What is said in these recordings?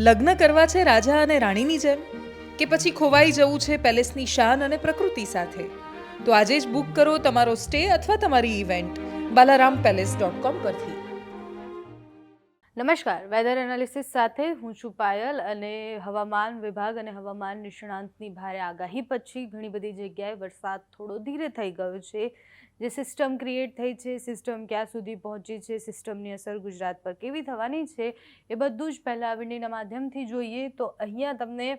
લગ્ન કરવા છે રાજા અને રાણીની જેમ, કે પછી ખોવાઈ જવું છે પેલેસની શાન અને પ્રકૃતિ સાથે? તો આજે જ બુક કરો તમારો સ્ટે અથવા તમારી ઇવેન્ટ balarampalace.com પરથી. નમસ્કાર, વેધર એનાલિસિસ સાથે હું છું પાયલ અને હવામાન વિભાગ અને હવામાન નિષ્ણાંતની ભારે આગાહી પછી ઘણી બધી જગ્યાએ વરસાદ થોડો ધીરે થઈ ગયો છે. જે સિસ્ટમ ક્રિએટ થઈ છે, સિસ્ટમ ક્યાં સુધી પહોંચી છે, સિસ્ટમની અસર ગુજરાત પર કેવી થવાની છે, એ બધું જ પહેલાં વિંડીના માધ્યમથી જોઈએ તો અહીંયા તમને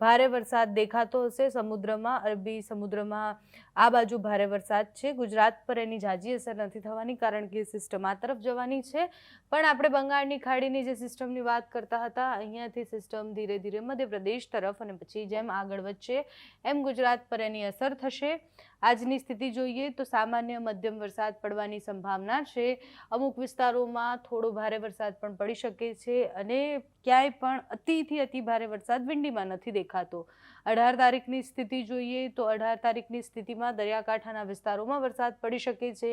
ભારે વરસાદ દેખાતો હશે. સમુદ્રમાં, અરબી સમુદ્રમાં આ બાજુ ભારે વરસાદ છે. ગુજરાત પર એની ઝાઝી અસર નથી થવાની કારણ કે સિસ્ટમ આ તરફ જવાની છે. પણ આપણે બંગાળની ખાડીની જે સિસ્ટમની વાત કરતા હતા, અહીંયાથી સિસ્ટમ ધીરે ધીરે મધ્યપ્રદેશ તરફ અને પછી જેમ આગળ વધશે એમ ગુજરાત પર એની અસર થશે. આજની સ્થિતિ જોઈએ તો સામાન્ય મધ્યમ વરસાદ પડવાની સંભાવના છે. અમુક વિસ્તારોમાં થોડો ભારે વરસાદ પણ પડી શકે છે અને ક્યાંય પણ અતિથી અતિ ભારે વરસાદ વિંડીમાં નથી દેખાતો. 18 તારીખની સ્થિતિ જોઈએ તો 18 તારીખની સ્થિતિમાં દરિયાકાંઠાના વિસ્તારોમાં વરસાદ પડી શકે છે.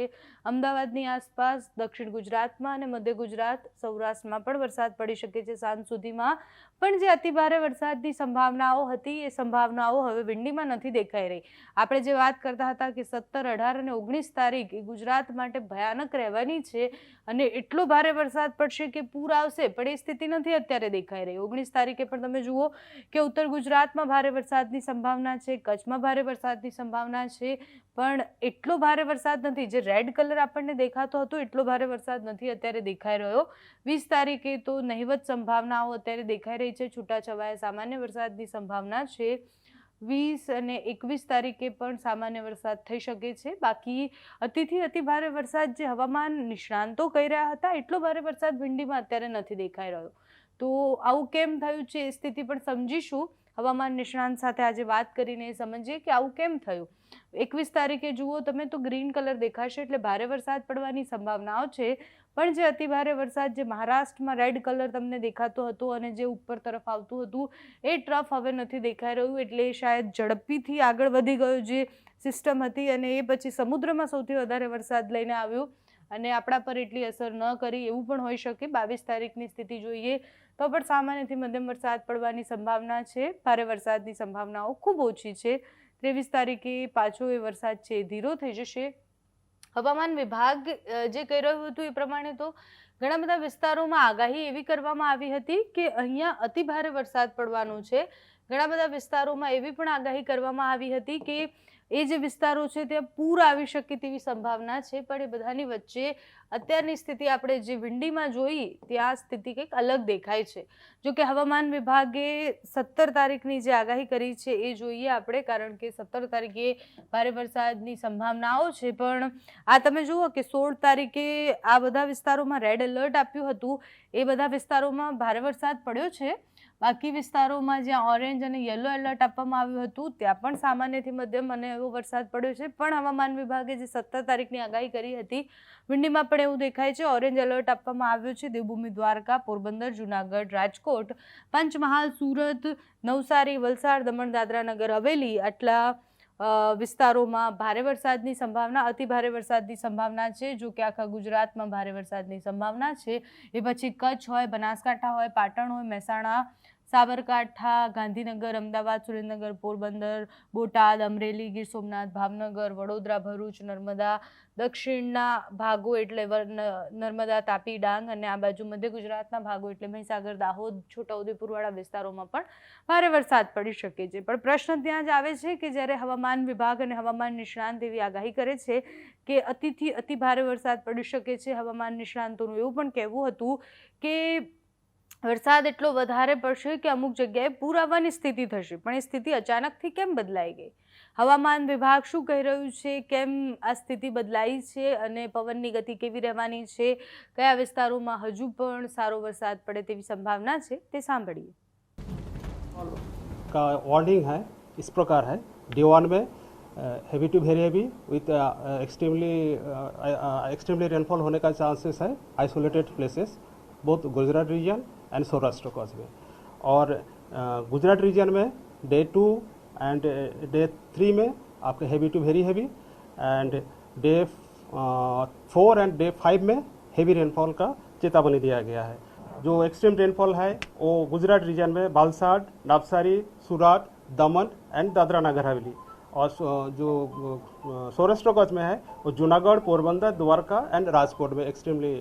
અમદાવાદની આસપાસ, દક્ષિણ ગુજરાતમાં અને મધ્ય ગુજરાત, સૌરાષ્ટ્રમાં પણ વરસાદ પડી શકે છે સાંજ સુધીમાં. પણ જે અતિ ભારે વરસાદની સંભાવનાઓ હતી એ સંભાવનાઓ હવે વિંડીમાં નથી દેખાઈ રહી. આપણે જે વાત કરતા હતા કે 17, 18 અને 19 તારીખ એ ગુજરાત માટે ભયાનક રહેવાની છે અને એટલો ભારે વરસાદ પડશે કે પૂર આવશે, પણ એ સ્થિતિ નથી અત્યારે દેખાઈ રહી. 19 તારીખે પણ તમે જુઓ કે ઉત્તર ગુજરાતમાં ભારે વરસાદની સંભાવના છે, કચ્છમાં ભારે વરસાદની સંભાવના છે, પણ એટલો ભારે વરસાદ નથી. જે રેડ કલર આપણને દેખાતો હતો એટલો ભારે વરસાદ નથી અત્યારે દેખાઈ રહ્યો. 20 તારીખે તો નહિવત સંભાવનાઓ અત્યારે દેખાઈ રહી છે. છૂટાછવાયા સામાન્ય વરસાદની સંભાવના છે. 20 અને 21 તારીખે પણ સામાન્ય વરસાદ થઈ શકે છે. બાકી અતિથી અતિ ભારે વરસાદ જે હવામાન નિષ્ણાંતો કહી રહ્યા હતા એટલો ભારે વરસાદ વિંડીમાં અત્યારે નથી દેખાઈ રહ્યો. તો આવું કેમ થયું છે એ સ્થિતિ પણ સમજીશું. હવામાન નિષ્ણાંત સાથે આજે વાત કરીને સમજીએ કે આવું કેમ થયું. 21 તારીખે જુઓ તમે તો ગ્રીન કલર દેખાશે એટલે ભારે વરસાદ પડવાની સંભાવનાઓ છે. પણ જે અતિ ભારે વરસાદ જે મહારાષ્ટ્રમાં રેડ કલર તમને દેખાતો હતો અને જે ઉપર તરફ આવતું હતું એ ટ્રફ હવે નથી દેખાઈ રહ્યું. એટલે શાયદ ઝડપીથી આગળ વધી ગયો જે સિસ્ટમ હતી અને એ પછી સમુદ્રમાં સૌથી વધારે વરસાદ લઈને આવ્યું અને આપણા પર એટલી અસર ન કરી એવું પણ હોઈ શકે. 22 તારીખની સ્થિતિ જોઈએ તો પણ સામાન્યથી મધ્યમ વરસાદ પડવાની સંભાવના છે. ભારે વરસાદની સંભાવનાઓ ખૂબ ઓછી છે. 23 તારીખે પાછો એ વરસાદ છે ધીરો થઈ જશે. હવામાન વિભાગ જે કહી રહ્યું હતું એ પ્રમાણે તો ઘણા બધા વિસ્તારોમાં આગાહી એવી કરવામાં આવી હતી કે અહીંયા અતિ ભારે વરસાદ પડવાનો છે. ઘણા બધા વિસ્તારોમાં એવી પણ આગાહી કરવામાં આવી હતી કે એ જે વિસ્તારો છે ત્યાં પૂર આવી શકે તેવી સંભાવના છે. પણ એ બધાની વચ્ચે અત્યારની સ્થિતિ આપણે જે વિંડીમાં જોઈ ત્યાં સ્થિતિ કંઈક અલગ દેખાય છે. જો કે હવામાન વિભાગે 17 તારીખની જે આગાહી કરી છે એ જોઈએ આપણે, કારણ કે 17 તારીખે ભારે વરસાદની સંભાવનાઓ છે. પણ આ તમે જુઓ કે 16 તારીખે આ બધા વિસ્તારોમાં રેડ એલર્ટ આપ્યું હતું. એ બધા વિસ્તારોમાં ભારે વરસાદ પડ્યો છે. બાકી વિસ્તારોમાં જ્યાં ઓરેન્જ અને યલો એલર્ટ આપવામાં આવ્યું હતું ત્યાં પણ સામાન્યથી મધ્યમ અને એવો વરસાદ પડ્યો છે. પણ હવામાન વિભાગે જે 17 તારીખની આગાહી કરી હતી વિંડીમાં પણ એવું દેખાય છે. ઓરેન્જ એલર્ટ આપવામાં આવ્યું છે દેવભૂમિ દ્વારકા, પોરબંદર, જુનાગઢ, રાજકોટ, પંચમહાલ, સુરત, નવસારી, વલસાડ, દમણ, દાદરા નગર હવેલી આટલા વિસ્તારોમાં ભારે વરસાદની સંભાવના, અતિ ભારે વરસાદની સંભાવના છે. જો કે આખા ગુજરાતમાં ભારે વરસાદની સંભાવના છે. એ પછી કચ્છ હોય, બનાસકાંઠા હોય, પાટણ હોય, મહેસાણા, સાબરકાંઠા, ગાંધીનગર, અમદાવાદ, સુરેન્દ્રનગર, પોરબંદર, બોટાદ, અમરેલી, ગીર સોમનાથ, ભાવનગર, વડોદરા, ભરૂચ, નર્મદા, દક્ષિણના ભાગો એટલે નર્મદા, તાપી, ડાંગ અને આ બાજુ મધ્ય ગુજરાતના ભાગો એટલે મહીસાગર, દાહોદ, છોટાઉદેપુરવાળા વિસ્તારોમાં પણ ભારે વરસાદ પડી શકે છે. પણ પ્રશ્ન ત્યાં જ આવે છે કે જ્યારે હવામાન વિભાગ અને હવામાન નિષ્ણાંત એવી આગાહી કરે છે કે અતિથી અતિ ભારે વરસાદ પડી શકે છે, હવામાન નિષ્ણાંતોનું એવું પણ કહેવું હતું કે વરસાદ એટલો વધારે પડશે કે અમુક જગ્યાએ પૂર આવવાની સ્થિતિ થશે. પણ એ સ્થિતિ અચાનકથી કેમ બદલાઈ ગઈ? હવામાન વિભાગ શું કહી રહ્યું છે? કેમ આ સ્થિતિ બદલાઈ છે અને પવનની ગતિ કેવી રહેવાની છે? કયા વિસ્તારોમાં હજુ પણ સારો વરસાદ પડે તેવી સંભાવના છે તે સાંભળીએ. का वार्निंग है इस प्रकार है. D1 में heavy to very heavy with extremely rainfall होने का चांसेस है. Isolated places both Gujarat region and Saurashtra coast में. और गुजरात रीजन में डे 2 एंड डे 3 में आपके heavy to very heavy and day 4 and day 5 में हेवी रेनफॉल का चेतावनी दिया गया है. जो एक्सट्रीम रेनफॉल है वो गुजरात रीजन में बालसाड, नवसारी, सूरत, दमन एंड दादरा नगर हवेली, और जो सौराष्ट्र कच्छ में है वो जूनागढ़, पोरबंदर, द्वारका एंड राजकोट में एक्सट्रीमली